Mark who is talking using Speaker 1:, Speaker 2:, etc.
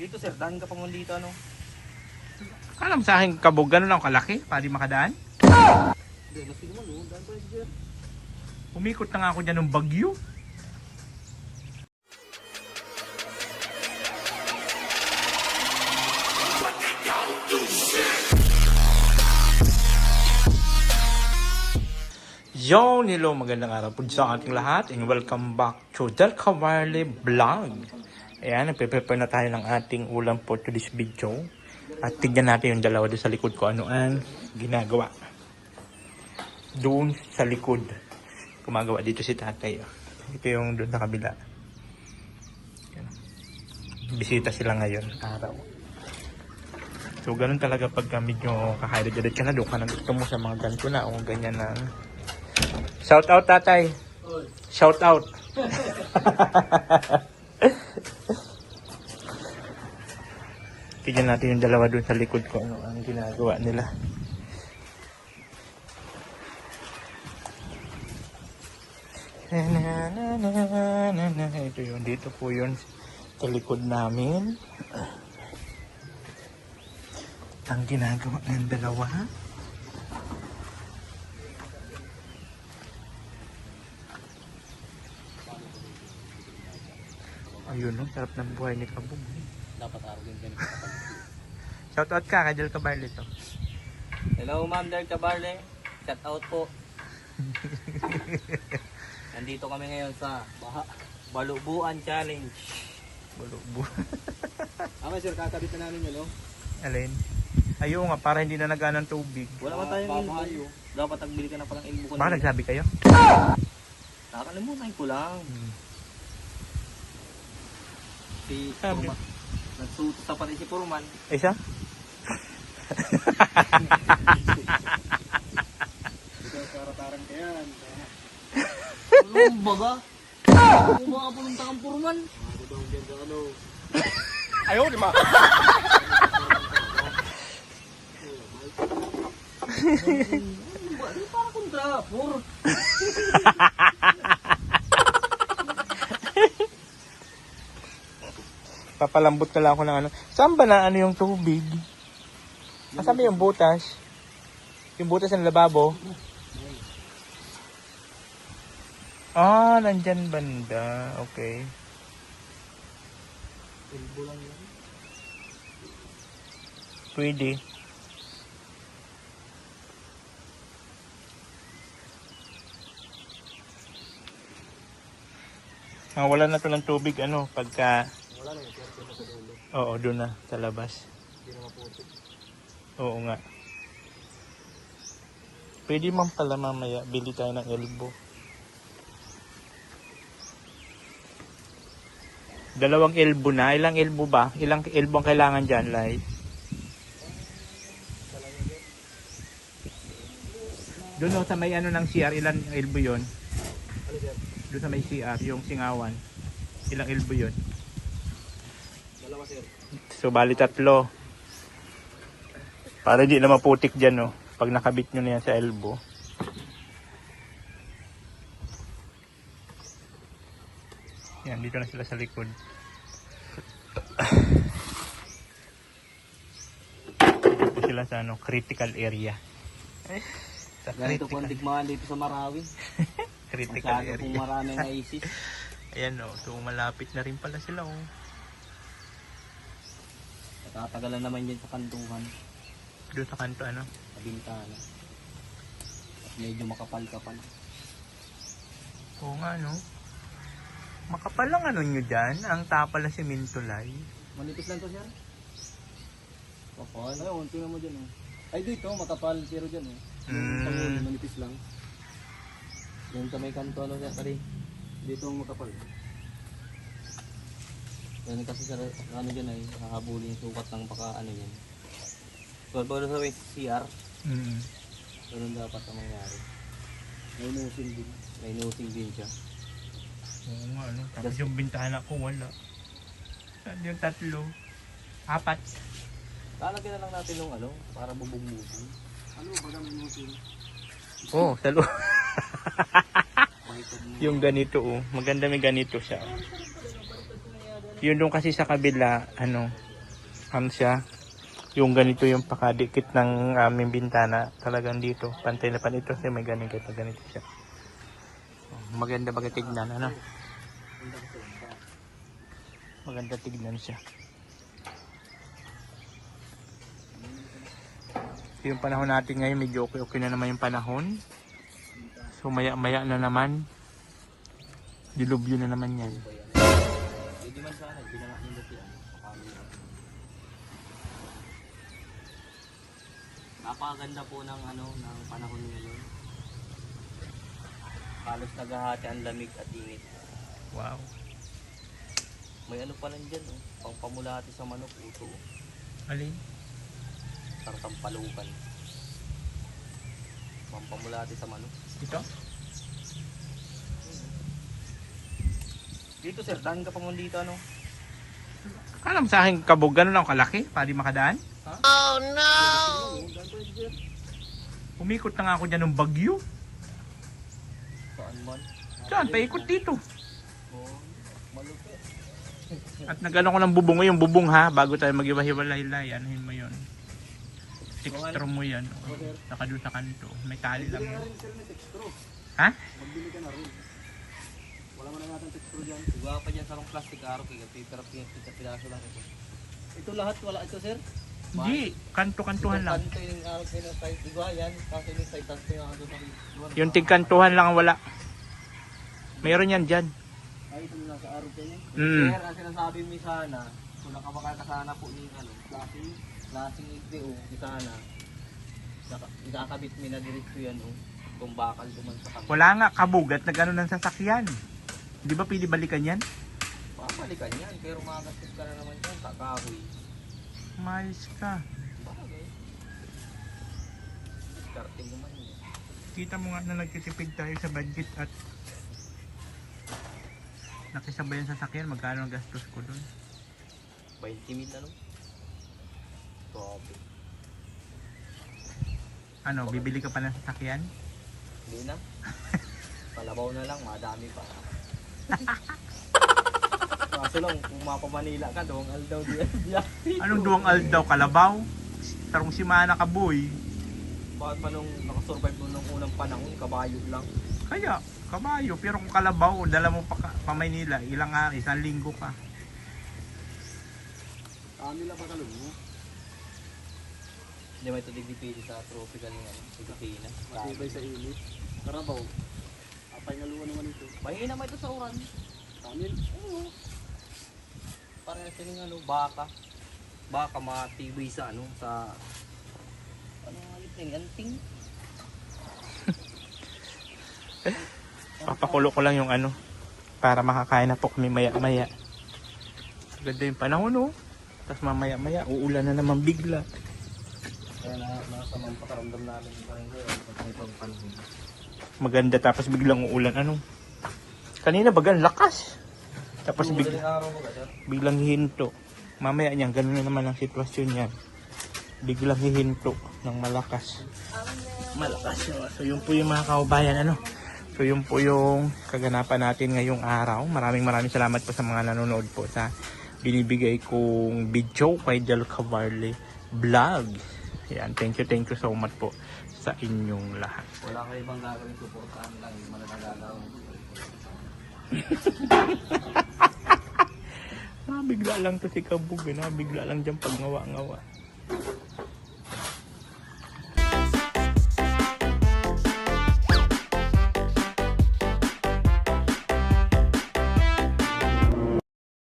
Speaker 1: Dito sir, daan ka pa mo dito ano?
Speaker 2: Alam sa akin kabog gano'n lang kalaki para di makadaan.
Speaker 1: Hindi, mas naman oh. Daan pa sir.
Speaker 2: Umikot na nga ako dyan ng bagyo. Yo, hello, magandang araw po sa ating lahat and welcome back to Del Cavarle Vlog. Ayan, nagpe-prepare na tayo ng ating ulam po to this video. At tignan natin yung dalawa doon sa likod ko ano ang ginagawa. Doon sa likod. Gumagawa dito si tatay. Ito yung doon sa kabila. Ayan. Bisita sila ngayon, araw. So, ganun talaga pagka medyo kakahirid ka na doon ka na gusto mo sa mga ganito na o ganyan na. Shout out tatay. Shout out. Tignan natin yung dalawa doon sa likod ko ano ang ginagawa nila. Ito yun, dito po yun sa likod namin. Ang ginagawa ng dalawa. Ayun, no? Sarap ng buhay ni Kabog.
Speaker 1: Dapat araw din ganito.
Speaker 2: Shoutout ka kay Del Cavarle to.
Speaker 1: Hello Ma'am Del Cavarle. Shout out po. Nandito kami ngayon sa Balubuan Challenge.
Speaker 2: Balubu.
Speaker 1: Sir, kakabit na namin yun, no?
Speaker 2: Alin? Ayun nga, para hindi na naganang tubig.
Speaker 1: Wala man tayong ilbo. Dapat nagbili ka na palang ilbo.
Speaker 2: Baka nagsabi kayo?
Speaker 1: Nakakalimutan ko lang. Si
Speaker 2: Sabi.
Speaker 1: Purman. Nagsuto sa pati si Purman.
Speaker 2: Isa?
Speaker 1: Ikaw karataran ka yan. Ano baga? Ano mga pununta kang Purman? Ako daw dyan sa ano.
Speaker 2: Ayaw, di ma.
Speaker 1: Di para kontra. Pur.
Speaker 2: Papalambot na lang ako ng ano. Saan ba na ano yung tubig? Saan ba yung butas? Yung butas ng lababo? Ah, nandyan banda. Okay.
Speaker 1: Ilbo lang yan.
Speaker 2: Pwede. Ah, wala na to ng tubig ano pagka
Speaker 1: Wala na yung perte mo sa dulo.
Speaker 2: oo, doon na sa labas.
Speaker 1: Hindi na maputik.
Speaker 2: Oo nga. Pwede man pala mamaya bili tayo ng elbow. Dalawang elbow na. Ilang elbow ba? Ilang elbow ang kailangan dyan, Lai? Doon sa may ano ng CR, ilang elbow yun?
Speaker 1: Ano sir?
Speaker 2: Doon sa may CR, yung singawan. Ilang elbow yun?
Speaker 1: Dalawa sir.
Speaker 2: So, bali 3. Para di na maputik dyan, no? Pag nakabit nyo na yan sa elbow. Yan, dito na sila sa likod. Dito sila sa ano, critical area. Sa
Speaker 1: Ganito po ang
Speaker 2: critical,
Speaker 1: digmaan dito sa Marawi.
Speaker 2: critical
Speaker 1: Masyado pong
Speaker 2: area.
Speaker 1: maraming ISIS.
Speaker 2: Ayan, oh. So, malapit na rin pala sila, oh.
Speaker 1: Natatagalan naman yan sa kantuhan.
Speaker 2: Doon sa kanto, ano?
Speaker 1: Sa bintana. At medyo makapal-kapal.
Speaker 2: Oo nga, no? Makapal lang ano nyo dyan. Ang tapal na simento, Lai.
Speaker 1: Manipis lang to sir? Kapal? Ayun, tingnan mo dyan oh. Ay dito, makapal. Pero dyan oh.
Speaker 2: Mm.
Speaker 1: Manipis lang. Yan sa may kanto ano sir, pari. Dito ang makapal. Yan kasi sa ano dyan ay hahabulin yung sukat ng paka ano yan. So, bago sa may CR,
Speaker 2: Mm.
Speaker 1: ganun dapat ang mangyari. May nosing din. May nosing din siya.
Speaker 2: Oo nga, no? Tapos yung bintana ko, wala. Saan yung 3? 4.
Speaker 1: Lalagyan na lang natin yung ano, para bubong-bubong. Ano ba may nosing?
Speaker 2: Oo, sa loob. Yung ganito, oh. Maganda may ganito siya. Yun doon kasi sa kabila, ano, Ano siya? Yung ganito yung pakadikit ng aming bintana. Talagang dito. Pantay na panito. Kasi may ganito siya. Maganda baga tignan. Ano? Maganda tignan siya. Yung panahon natin ngayon, medyo okay na naman yung panahon. So maya na naman. Dilubyo na naman yan.
Speaker 1: Hindi man sana, pinanakindot yan. Napakaganda po ng ng panahon ngayon. Halos naghahati ang lamig at init.
Speaker 2: Wow.
Speaker 1: May ano pa lang dyan, pangpamulati sa manok, uso.
Speaker 2: Alin?
Speaker 1: Tartang palukan. Pampamulati sa manok.
Speaker 2: Ito?
Speaker 1: Dito sir, daan ka pa mo dito
Speaker 2: Alam sa akin kabog ganun lang kalaki para di makadaan.
Speaker 1: Ha?
Speaker 2: Oh no! Umikot na nga ako dyan ng bagyo.
Speaker 1: Saan man?
Speaker 2: Saan? Paikot dito.
Speaker 1: Oh, malupit.
Speaker 2: At nagano ko ng bubong. Yung bubong ha, bago tayo mag-iwahiwalay-lay. Anuhin mo yun. Textro mo yan. Saka doon sa kanto. May tali lang yun. Ha?
Speaker 1: Magbili ka na rin. Wala man na natin texture dyan. Iba pa dyan sa rong plastic araw kaya piraso lang ito. Ito lahat wala ito sir?
Speaker 2: Hindi. Kanto-kantuhan lang.
Speaker 1: Kanto yung araw kayo na size. Iba yan. Kasi yung size tanto yung ano sa
Speaker 2: Yung tigkantuhan lang ang wala. Mayroon yan dyan.
Speaker 1: ay ito na sa araw kayo.
Speaker 2: Mm.
Speaker 1: Sir, ang sinasabi mo sana, kung nakabakakasana po ni klaseng IPO, sana, ikakabit mo na diretso yan kung bakal duman sa kami.
Speaker 2: Wala nga kabugat na gano'n ng sasakyan. Di ba pili balikan yan?
Speaker 1: Papalikan yan, pero makagastos ka na naman yan, kakahoy.
Speaker 2: Mais ka.
Speaker 1: Bagay. Diskarte mo man yun.
Speaker 2: Kita mo nga na nagtitipid tayo sa budget at nakisabayan sa sasakyan. Magkano ang gastos ko doon?
Speaker 1: 20 mil na no? Grabe.
Speaker 2: Ano, bibili ka pa ng sasakyan?
Speaker 1: Hindi na. Palabaw na lang, madami pa. Kaso lang, kung mapa Manila ka, doong aldaw diyan.
Speaker 2: Anong duwang aldaw? Kalabaw? Tarong simana ka boy.
Speaker 1: Bakit pa nung nakasurvive mo nung unang panahon, kabayo lang.
Speaker 2: Kaya, kabayo. Pero kung kalabaw, dala mo pa Maynila, ilang araw, isang linggo ka.
Speaker 1: Nila pa kalong mo? Hindi may ito digdipili sa tropical nga, Pilipinas. Matibay sa init. Karabaw. Apay nga luwa naman ito. Mahina naman ito sa uran. Kanin? Oo. Parehas yung baka. Baka matibay sa sa... Ano nga yun? Anting?
Speaker 2: Papakulo ko lang yung para makakain na po kami maya-maya. Ganda yung panahon Tapos mamaya-maya, uulan na naman bigla.
Speaker 1: Kaya nasamang pakaramdam namin yung panahon.
Speaker 2: Maganda tapos biglang uulan. Kanina bagang lakas. Tapos biglang hihinto. Mamaya niyan, ganun na naman ang sitwasyon niyan. Biglang hihinto ng malakas. Malakas yun. So yun po yung mga kaubayan. So yun po yung kaganapan natin ngayong araw. Maraming salamat po sa mga nanonood po sa binibigay kong video kay Del Cavarle Vlog. Yan, thank you so much po sa inyong lahat.
Speaker 1: Wala kayo ibang gagawin, suportahan lang yung mga nagagawin.
Speaker 2: Bigla lang to si Kabug, bigla lang dyan pag ngawa-ngawa.